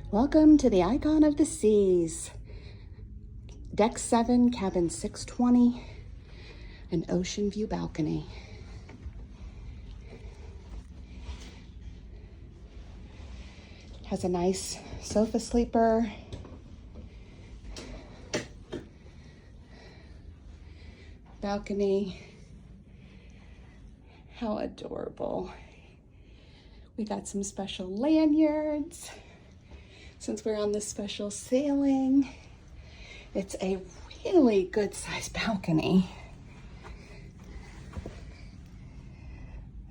Welcome to the Icon of the Seas. Deck 7, cabin 620, an ocean view balcony. Has a nice sofa sleeper. Balcony. How adorable. We got some special lanyards since we're on this special sailing. It's a really good sized balcony.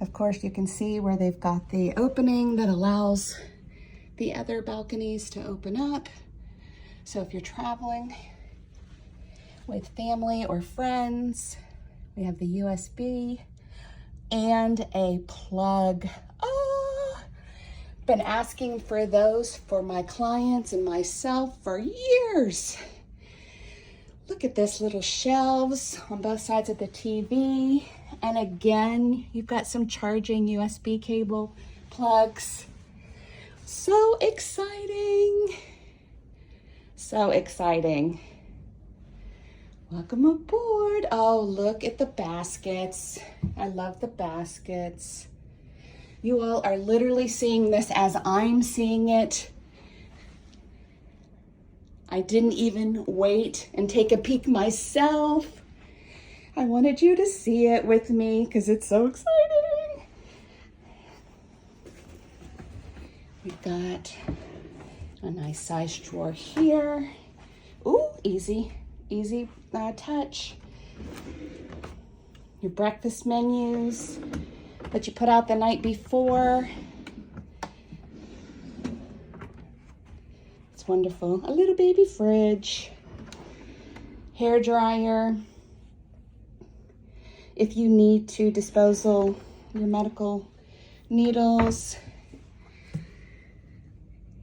Of course, you can see where they've got the opening that allows the other balconies to open up. So if you're traveling with family or friends, we have the USB and a plug. Oh, been asking for those for my clients and myself for years. Look at this, little shelves on both sides of the TV. And again, you've got some charging USB cable plugs. So exciting. So exciting. Welcome aboard. Oh, look at the baskets. I love the baskets. You all are literally seeing this as I'm seeing it. I didn't even wait and take a peek myself. I wanted you to see it with me because it's so exciting. We've got a nice size drawer here. Ooh, easy touch. Your breakfast menus that you put out the night before. It's wonderful. A little baby fridge, hair dryer. If you need to disposal your medical needles.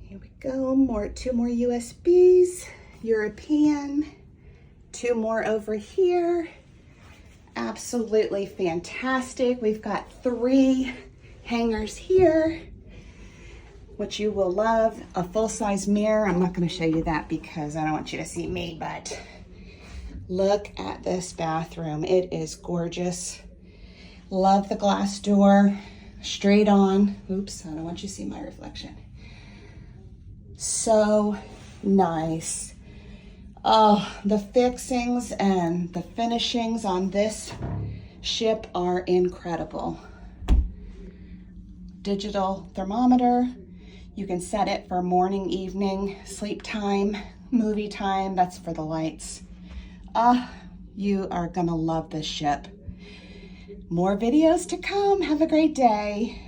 Here we go, two more USBs, European, 2 more over here. Absolutely fantastic. We've got 3 hangers here, which you will love. A full-size mirror. I'm not going to show you that because I don't want you to see me, but look at this bathroom. It is gorgeous. Love the glass door, straight on. Oops, I don't want you to see my reflection. So nice. Oh, the fixings and the finishings on this ship are incredible. Digital thermometer. You can set it for morning, evening, sleep time, movie time. That's for the lights. You are gonna love this ship. More videos to come. Have a great day.